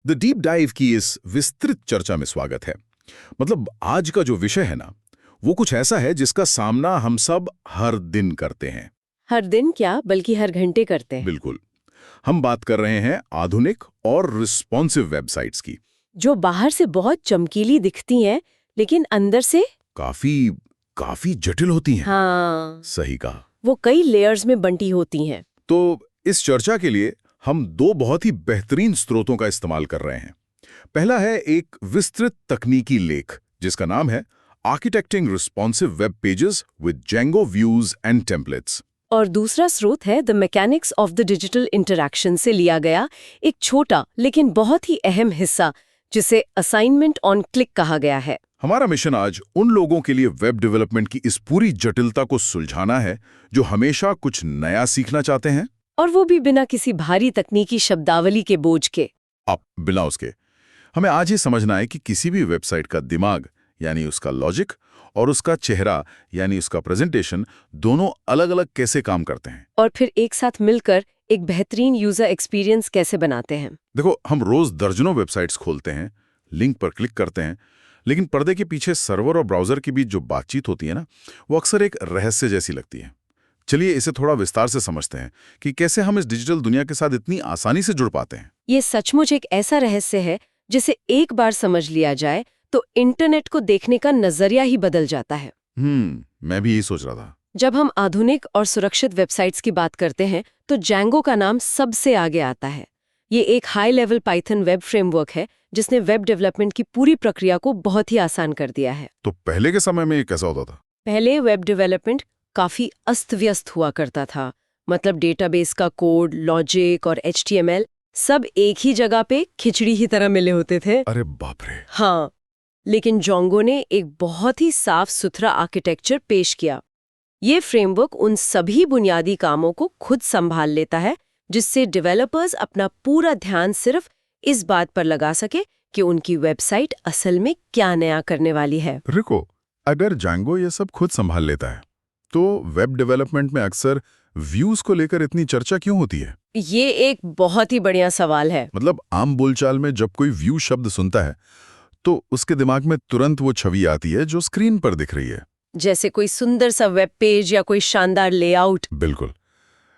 The deep dive की इस विस्तृत चर्चा में स्वागत है। मतलब आज का जो विषय है ना, वो कुछ ऐसा है जिसका सामना हम सब हर दिन करते हैं। हर दिन क्या, बल्कि हर घंटे करते हैं। बिल्कुल। हम बात कर रहे हैं आधुनिक और रिस्पॉन्सिव वेबसाइट्स की, जो बाहर से बहुत चमकीली दिखती हैं, लेकिन अंदर से काफी काफी जटिल होती हैं। हाँ, सही कहा। वो कई लेयर्स में बंटी होती हैं। तो इस चर्चा के लिए हम दो बहुत ही बेहतरीन स्रोतों का इस्तेमाल कर रहे हैं। पहला है एक विस्तृत तकनीकी लेख जिसका नाम है architecting responsive web pages with Django views and templates. और दूसरा स्रोत है the mechanics of the digital interaction से लिया गया एक छोटा लेकिन बहुत ही अहम हिस्सा, जिसे असाइनमेंट ऑन क्लिक कहा गया है। हमारा मिशन आज उन लोगों के लिए वेब डेवलपमेंट की इस पूरी जटिलता को सुलझाना है जो हमेशा कुछ नया सीखना चाहते हैं, और वो भी बिना किसी भारी तकनीकी शब्दावली के बोझ के। अब बिना उसके हमें आज ही समझना है कि किसी भी वेबसाइट का दिमाग यानी उसका लॉजिक और उसका चेहरा यानी उसका प्रेजेंटेशन दोनों अलग अलग कैसे काम करते हैं, और फिर एक साथ मिलकर एक बेहतरीन यूजर एक्सपीरियंस कैसे बनाते हैं। देखो, हम रोज दर्जनों वेबसाइट्स खोलते हैं, लिंक पर क्लिक करते हैं, लेकिन पर्दे के पीछे सर्वर और ब्राउजर के बीच जो बातचीत होती है ना, वो अक्सर एक रहस्य जैसी लगती है। चलिए इसे थोड़ा विस्तार से समझते हैं कि कैसे हम इस डिजिटल दुनिया के साथ इतनी आसानी से जुड़ पाते हैं। ये सचमुच एक ऐसा रहस्य है जिसे एक बार समझ लिया जाए तो इंटरनेट को देखने का नजरिया ही बदल जाता है। मैं भी यही सोच रहा था। जब हम आधुनिक और सुरक्षित वेबसाइट्स की बात करते हैं तो Django का नाम सबसे आगे आता है। ये एक high level Python web framework है जिसने वेब डेवलपमेंट की पूरी प्रक्रिया को बहुत ही आसान कर दिया है। तो पहले के समय में ये कैसा होता था? पहले वेब डेवलपमेंट काफी अस्त-व्यस्त हुआ करता था। मतलब डेटाबेस का कोड, लॉजिक और HTML सब एक ही जगह पे खिचड़ी की तरह मिले होते थे। अरे बाप रे। हाँ, लेकिन Django ने एक बहुत ही साफ सुथरा आर्किटेक्चर पेश किया। ये फ्रेमवर्क उन सभी बुनियादी कामों को खुद संभाल लेता है, जिससे डेवलपर्स अपना पूरा ध्यान सिर्फ इस बात पर लगा सके कि उनकी वेबसाइट असल में क्या नया करने वाली है। रिको, अगर Django ये सब खुद संभाल लेता है तो वेब डेवलपमेंट में अक्सर व्यूज को लेकर इतनी चर्चा क्यों होती है? ये एक बहुत ही बढ़िया सवाल है। मतलब आम बोलचाल में जब कोई व्यू शब्द सुनता है तो उसके दिमाग में तुरंत वो छवि आती है जो स्क्रीन पर दिख रही है, जैसे कोई सुंदर सा वेब पेज या कोई शानदार लेआउट। बिल्कुल।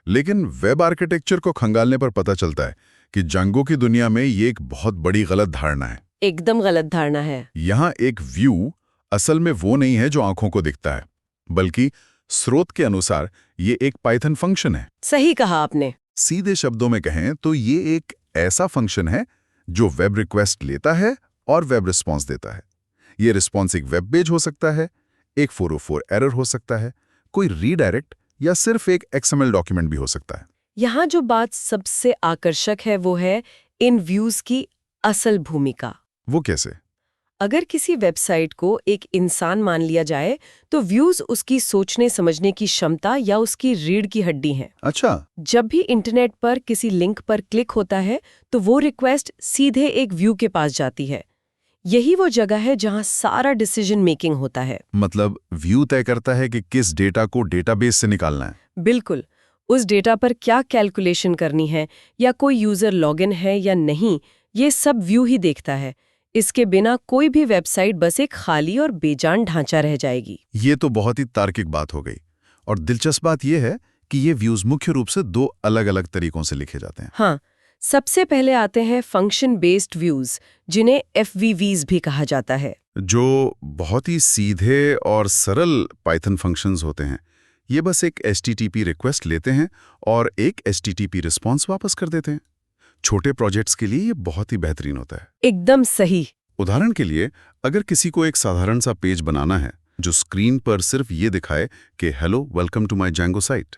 लेकिन वेब आर्किटेक्चर को खंगालने पर पता चलता है कि Django की दुनिया में ये एक बहुत बड़ी गलत धारणा है। एकदम गलत धारणा है। यहाँ एक व्यू असल में वो नहीं है जो आंखों को दिखता है, बल्कि स्रोत के अनुसार ये एक पाइथन फंक्शन है। सही कहा आपने। सीधे शब्दों में कहें तो ये एक ऐसा फंक्शन है जो वेब रिक्वेस्ट लेता है और वेब रिस्पॉन्स देता है। ये रिस्पॉन्स एक वेब पेज हो सकता है, एक 404 एरर हो सकता है, कोई रीडायरेक्ट या सिर्फ एक XML डॉक्यूमेंट भी हो सकता है। यहाँ जो बात सबसे आकर्षक है वो है इन व्यूज की असल भूमिका। वो कैसे? अगर किसी वेबसाइट को एक इंसान मान लिया जाए तो व्यूज उसकी सोचने समझने की क्षमता या उसकी रीढ़ की हड्डी हैं। अच्छा। जब भी इंटरनेट पर किसी लिंक पर क्लिक होता है तो वो रिक्वेस्ट सीधे एक व्यू के पास जाती है। यही वो जगह है जहां सारा डिसीजन मेकिंग होता है। मतलब व्यू तय करता है कि किस डेटा को डेटाबेस से निकालना है। बिल्कुल। उस डेटा पर क्या कैलकुलेशन करनी है या कोई यूजर लॉगिन है या नहीं, ये सब व्यू ही देखता है। इसके बिना कोई भी वेबसाइट बस एक खाली और बेजान ढांचा रह जाएगी। ये तो बहुत ही तार्किक बात हो गई। और दिलचस्प बात यह है कि ये व्यूज मुख्य रूप से दो अलग-अलग तरीकों से लिखे जाते हैं। हाँ, सबसे पहले आते हैं फंक्शन बेस्ड व्यूज, जिन्हें FVVs भी कहा जाता है, जो बहुत ही सीधे और सरल पाइथन फंक्शंस होते हैं। ये बस एक HTTP रिक्वेस्ट लेते हैं और एक HTTP रिस्पॉन्स वापस कर देते हैं। छोटे प्रोजेक्ट्स के लिए ये बहुत ही बेहतरीन होता है। एकदम सही। उदाहरण के लिए, अगर किसी को एक साधारण सा पेज बनाना है जो स्क्रीन पर सिर्फ ये दिखाए कि hello welcome to my Django site,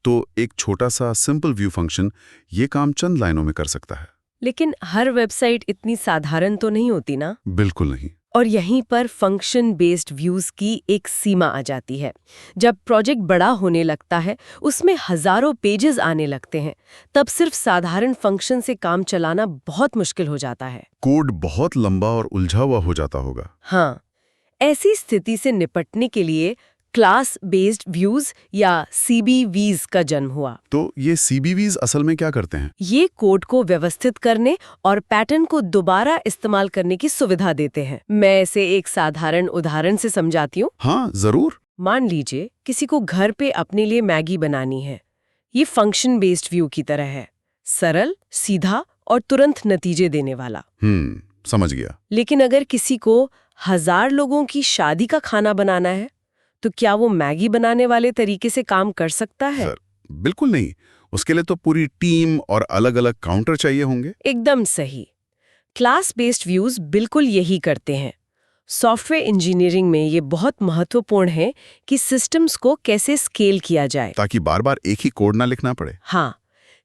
तो एक छोटा सा सिंपल व्यू फंक्शन ये काम चंद लाइनों में कर सकता है। लेकिन हर वेबसाइट इतनी साधारण तो नहीं होती ना। बिल्कुल नहीं। और यहीं पर फंक्शन बेस्ड व्यूज की एक सीमा आ जाती है। जब प्रोजेक्ट बड़ा होने लगता है, उसमें हजारों पेजेस आने लगते हैं, तब सिर्फ साधारण फंक्शन से काम चलाना बहुत मुश्किल हो जाता है। कोड बहुत लंबा और उलझा हुआ हो जाता होगा। हाँ, ऐसी स्थिति से निपटने के लिए क्लास बेस्ड व्यूज या CBVs का जन्म हुआ। तो ये CBVs असल में क्या करते हैं? ये कोड को व्यवस्थित करने और पैटर्न को दोबारा इस्तेमाल करने की सुविधा देते हैं। मैं इसे एक साधारण उदाहरण से समझाती हूँ। हाँ, जरूर। मान लीजिए किसी को घर पे अपने लिए मैगी बनानी है। ये फंक्शन बेस्ड व्यू की तरह है, सरल, सीधा और तुरंत नतीजे देने वाला। समझ गया। लेकिन अगर किसी को 1000 लोगों की शादी का खाना बनाना है, तो क्या वो मैगी बनाने वाले तरीके से काम कर सकता है? सर, बिल्कुल नहीं। उसके लिए तो पूरी टीम और अलग-अलग काउंटर चाहिए होंगे। एकदम सही। क्लास बेस्ड व्यूज बिल्कुल यही करते हैं। सॉफ्टवेयर इंजीनियरिंग में ये बहुत महत्वपूर्ण है कि सिस्टम्स को कैसे स्केल किया जाए, ताकि बार-बार एक ही कोड ना लिखना पड़े। हाँ,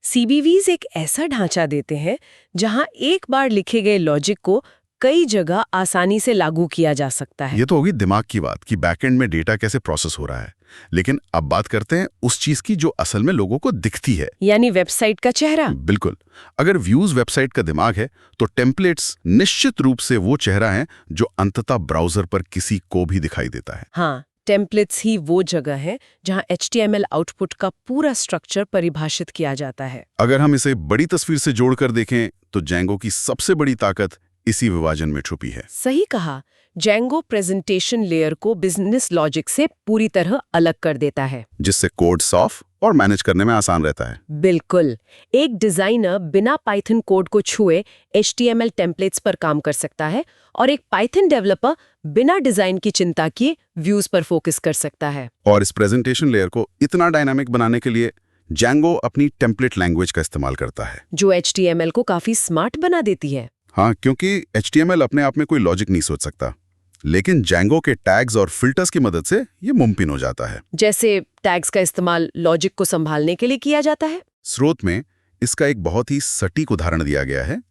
CBVs एक ऐसा ढांचा देते हैं जहां एक बार लिखे गए लॉजिक को कई जगह आसानी से लागू किया जा सकता है। ये तो होगी दिमाग की बात कि बैकएंड में डेटा कैसे प्रोसेस हो रहा है। लेकिन अब बात करते हैं उस चीज की जो असल में लोगों को दिखती है, यानी वेबसाइट का चेहरा। बिल्कुल। अगर व्यूज वेबसाइट का दिमाग है, तो टेम्पलेट्स निश्चित रूप से वो चेहरा है जो अंततः ब्राउजर पर किसी को भी दिखाई देता है। हाँ, टेम्पलेट्स ही वो जगह है जहां HTML आउटपुट का पूरा स्ट्रक्चर परिभाषित किया जाता है। अगर हम इसे बड़ी तस्वीर से जोड़कर देखें, तो जेंगो की सबसे बड़ी ताकत इसी विभाजन में छुपी है। सही कहा। जेंगो प्रेजेंटेशन लेयर को बिजनेस लॉजिक से पूरी तरह अलग कर देता है, जिससे कोड साफ और मैनेज करने में आसान रहता है। बिल्कुल। एक डिजाइनर बिना पाइथन कोड को छुए HTML टेम्पलेट्स पर काम कर सकता है और एक पाइथन डेवलपर बिना डिजाइन की चिंता किए व्यूज पर फोकस कर सकता है। और इस प्रेजेंटेशन लेयर को इतना डायनामिक बनाने के लिए जेंगो अपनी टेम्पलेट लैंग्वेज का इस्तेमाल करता है, जो HTML को काफी स्मार्ट बना देती है। हाँ, क्योंकि HTML अपने आप में कोई लॉजिक नहीं सोच सकता, लेकिन जेंगो के टैग्स और फिल्टर्स की मदद से ये मुमकिन हो जाता है। जैसे टैग्स का इस्तेमाल लॉजिक को संभालने के लिए किया जाता है। स्रोत में इसका एक बहुत ही सटीक उदाहरण दिया गया है।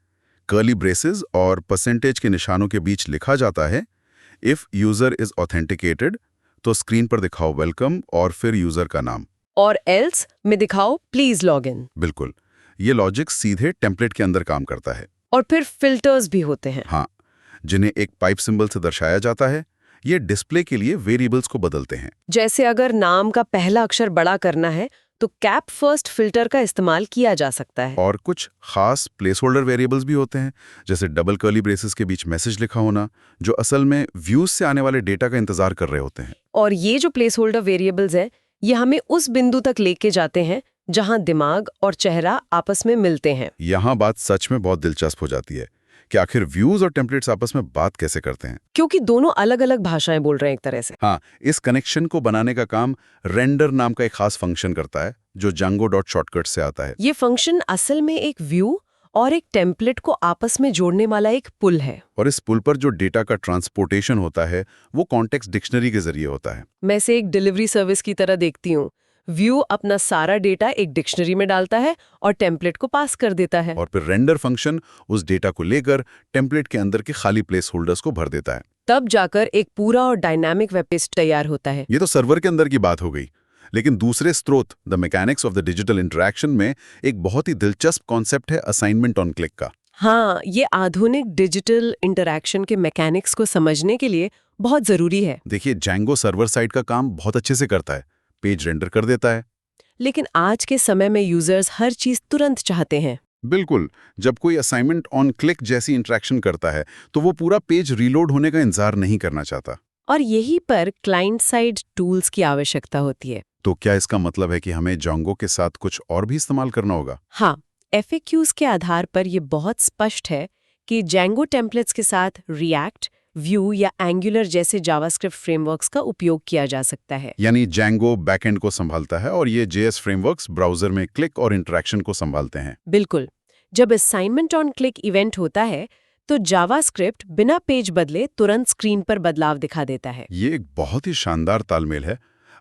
कर्ली ब्रेसेस और परसेंटेज के निशानों के बीच लिखा जाता है, इफ यूजर इज ऑथेंटिकेटेड, तो स्क्रीन पर दिखाओ वेलकम और फिर यूजर का नाम, और एल्स में दिखाओ प्लीज लॉग इन। बिल्कुल। ये लॉजिक सीधे टेम्पलेट के अंदर काम करता है। और फिर फिल्टर्स भी होते हैं। हाँ, जिन्हें एक पाइप सिंबल से दर्शाया जाता है। ये डिस्प्ले के लिए वेरिएबल्स को बदलते हैं। जैसे अगर नाम का पहला अक्षर बड़ा करना है, तो कैप फर्स्ट फिल्टर का इस्तेमाल किया जा सकता है। और कुछ खास प्लेस होल्डर वेरिएबल्स भी होते हैं, जैसे डबल कर्ली ब्रेसेस के बीच मैसेज लिखा होना, जो असल में व्यूज से आने वाले डेटा का इंतजार कर रहे होते हैं। और ये जो प्लेस होल्डर वेरिएबल्स हैं, ये हमें उस बिंदु तक लेके जाते हैं जहां दिमाग और चेहरा आपस में मिलते हैं। यहाँ बात सच में बहुत दिलचस्प हो जाती है कि आखिर व्यूज और टेम्पलेट्स आपस में बात कैसे करते हैं, क्योंकि दोनों अलग अलग भाषाएं बोल रहे हैं एक तरह से। हाँ, इस कनेक्शन को बनाने का काम रेंडर नाम का एक खास फंक्शन करता है, जो Django.shortcut से आता है। ये फंक्शन असल में एक व्यू और एक टेम्पलेट को आपस में जोड़ने वाला एक पुल है। और इस पुल पर जो डेटा का ट्रांसपोर्टेशन होता है, वो कॉन्टेक्स्ट डिक्शनरी के जरिए होता है। मैं इसे एक डिलीवरी सर्विस की तरह देखती हूँ। व्यू अपना सारा डेटा एक डिक्शनरी में डालता है और टेम्पलेट को पास कर देता है। और फिर रेंडर फंक्शन उस डेटा को लेकर टेम्पलेट के अंदर के खाली प्लेस होल्डर्स को भर देता है। तब जाकर एक पूरा और डायनामिक वेब पेज तैयार होता है। ये तो सर्वर के अंदर की बात हो गई, लेकिन दूसरे स्रोत the mechanics of the digital interaction में एक बहुत ही दिलचस्प कॉन्सेप्ट है असाइनमेंट ऑन क्लिक का। हाँ, ये आधुनिक डिजिटल इंटरैक्शन के मैकेनिक्स को समझने के लिए बहुत जरूरी है। देखिए, Django सर्वर साइड का काम बहुत अच्छे से करता है, पेज रेंडर कर देता है। लेकिन आज के समय में यूजर्स हर चीज तुरंत चाहते हैं। बिल्कुल। जब कोई असाइनमेंट ऑन क्लिक जैसी इंटरैक्शन करता है, तो वो पूरा पेज रीलोड होने का इंतजार नहीं करना चाहता। और यही पर क्लाइंट साइड टूल्स की आवश्यकता होती है। तो क्या इसका मतलब है कि हमें Django के साथ कुछ और भी इस्तेमाल करना होगा? हाँ, FAQs के आधार पर यह बहुत स्पष्ट है कि Django टेम्पलेट्स के साथ React, Vue या Angular जैसे जावास्क्रिप्ट फ्रेमवर्क्स का उपयोग किया जा सकता है। यानी Django बैकएंड को संभालता है और ये JS फ्रेमवर्क्स ब्राउजर में क्लिक और इंटरैक्शन को संभालते हैं। बिल्कुल। जब असाइनमेंट ऑन क्लिक इवेंट होता है, तो जावास्क्रिप्ट बिना पेज बदले तुरंत स्क्रीन पर बदलाव दिखा देता है। ये एक बहुत ही शानदार तालमेल है।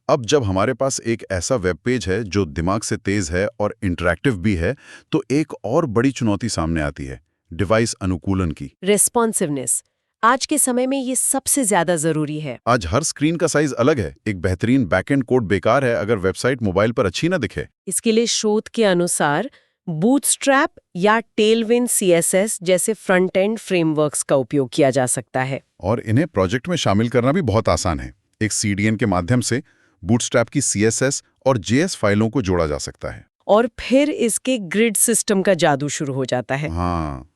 अब जब हमारे पास एक ऐसा वेब पेज है जो दिमाग से तेज है और इंटरैक्टिव भी है, तो एक और बड़ी चुनौती सामने आती है, डिवाइस अनुकूलन की। रेस्पॉन्सिवनेस आज के समय में ये सबसे ज्यादा जरूरी है। आज हर स्क्रीन का साइज अलग है। एक बेहतरीन बैकएंड कोड बेकार है अगर वेबसाइट मोबाइल पर अच्छी ना दिखे। इसके लिए शोध के अनुसार बूटस्ट्रैप या टेलविंड CSS जैसे फ्रंट एंड फ्रेमवर्क्स का उपयोग किया जा सकता है। और इन्हें प्रोजेक्ट में शामिल करना भी बहुत आसान है। एक CDN के माध्यम से बूटस्ट्रैप की CSS और JS फाइलों को जोड़ा जा सकता है। और फिर इसके ग्रिड सिस्टम का जादू शुरू हो जाता है। हाँ,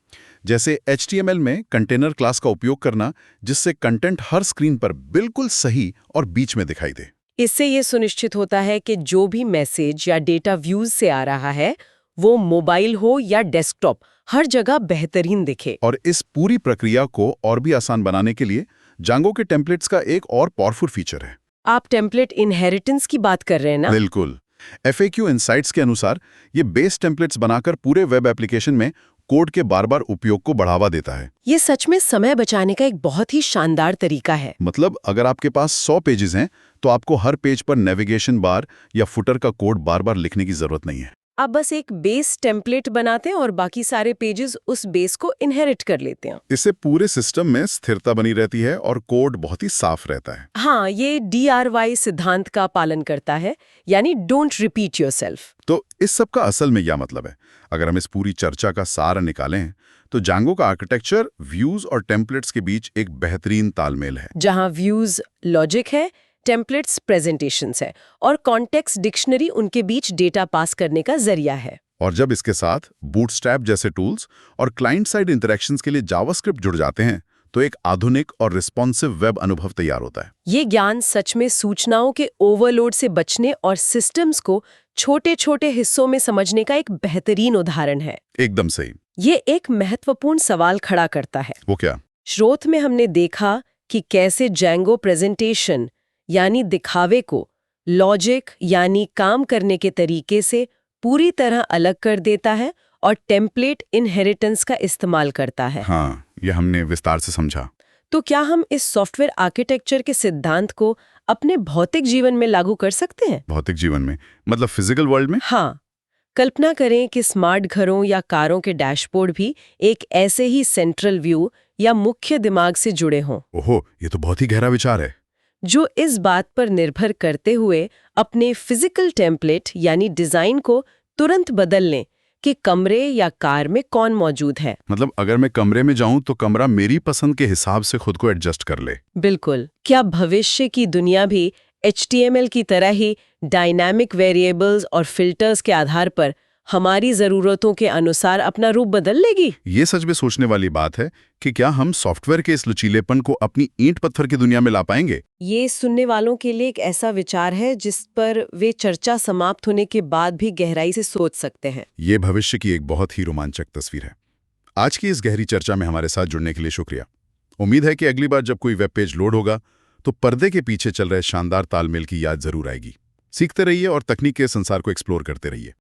जैसे HTML में कंटेनर क्लास का उपयोग करना, जिससे कंटेंट हर स्क्रीन पर बिल्कुल सही और बीच में दिखाई दे। इससे ये सुनिश्चित होता है कि जो भी मैसेज या डेटा व्यूज से आ रहा है वो मोबाइल हो या डेस्कटॉप, हर जगह बेहतरीन दिखे। और इस पूरी प्रक्रिया को और भी आसान बनाने के लिए जांगो के टेम्पलेट्स का एक और पावरफुल फीचर है। आप टेम्पलेट इनहेरिटेंस की बात कर रहे हैं ना? बिल्कुल। FAQ इनसाइट्स के अनुसार ये बेस टेम्पलेट्स बनाकर पूरे वेब एप्लीकेशन में कोड के बार-बार उपयोग को बढ़ावा देता है। ये सच में समय बचाने का एक बहुत ही शानदार तरीका है। मतलब अगर आपके पास 100 पेजेस हैं, तो आपको हर पेज पर नेविगेशन बार या फुटर का कोड बार-बार लिखने की जरूरत नहीं है। आप बस एक बेस टेम्पलेट बनाते हैं और बाकी सारे पेजेस उस बेस को इनहेरिट कर लेते हैं। इससे पूरे सिस्टम में स्थिरता बनी रहती है और कोड बहुत ही साफ रहता है। हाँ, ये DRY सिद्धांत का पालन करता है, यानी डोंट रिपीट योरसेल्फ। तो इस सब का असल में क्या मतलब है? अगर हम इस पूरी चर्चा का सार निकालें, तो जांगो का आर्किटेक्चर व्यूज और टेम्पलेट्स के बीच एक बेहतरीन तालमेल है। जहां व्यूज लॉजिक है, टेम्पलेट्स प्रेजेंटेशंस है और कॉन्टेक्स्ट डिक्शनरी उनके बीच डेटा पास करने का जरिया है। और जब इसके साथ बूटस्ट्रैप जैसे टूल्स और क्लाइंट साइड इंटरेक्शंस के लिए जावास्क्रिप्ट जुड़ जाते हैं, तो एक आधुनिक और रिस्पॉन्सिव वेब अनुभव तैयार होता है। ये ज्ञान सच में सूचनाओं के ओवरलोड से बचने और सिस्टम्स को छोटे-छोटे हिस्सों में समझने का एक बेहतरीन उदाहरण है। एकदम सही। ये एक महत्वपूर्ण सवाल खड़ा करता है। वो क्या? स्रोत में हमने देखा कि कैसे जैंगो प्रेजेंटेशन यानी दिखावे को लॉजिक यानी काम करने के तरीके से पूरी तरह अलग कर देता है और टेम्पलेट इनहेरिटेंस का इस्तेमाल करता है। हाँ, ये हमने विस्तार से समझा। तो क्या हम इस सॉफ्टवेयर आर्किटेक्चर के सिद्धांत को अपने भौतिक जीवन में लागू कर सकते हैं? भौतिक जीवन में मतलब फिजिकल वर्ल्ड में? हाँ, कल्पना करें कि स्मार्ट घरों या कारों के डैशबोर्ड भी एक ऐसे ही सेंट्रल व्यू या मुख्य दिमाग से जुड़े हों। ओहो, ये तो बहुत ही गहरा विचार है। जो इस बात पर निर्भर करते हुए अपने फिजिकल टेम्पलेट यानी डिजाइन को तुरंत बदल लें कि कमरे या कार में कौन मौजूद है। मतलब अगर मैं कमरे में जाऊं तो कमरा मेरी पसंद के हिसाब से खुद को एडजस्ट कर ले। बिल्कुल। क्या भविष्य की दुनिया भी HTML की तरह ही डायनामिक वेरिएबल्स और फिल्टर्स के आधार पर हमारी जरूरतों के अनुसार अपना रूप बदल लेगी? ये सच में सोचने वाली बात है कि क्या हम सॉफ्टवेयर के इस लचीलेपन को अपनी ईंट पत्थर की दुनिया में ला पाएंगे? ये सुनने वालों के लिए एक ऐसा विचार है जिस पर वे चर्चा समाप्त होने के बाद भी गहराई से सोच सकते हैं। ये भविष्य की एक बहुत ही रोमांचक तस्वीर है। आज की इस गहरी चर्चा में हमारे साथ जुड़ने के लिए शुक्रिया। उम्मीद है कि अगली बार जब कोई वेब पेज लोड होगा तो पर्दे के पीछे चल रहे शानदार तालमेल की याद जरूर आएगी। सीखते रहिए और तकनीक के संसार को एक्सप्लोर करते रहिए।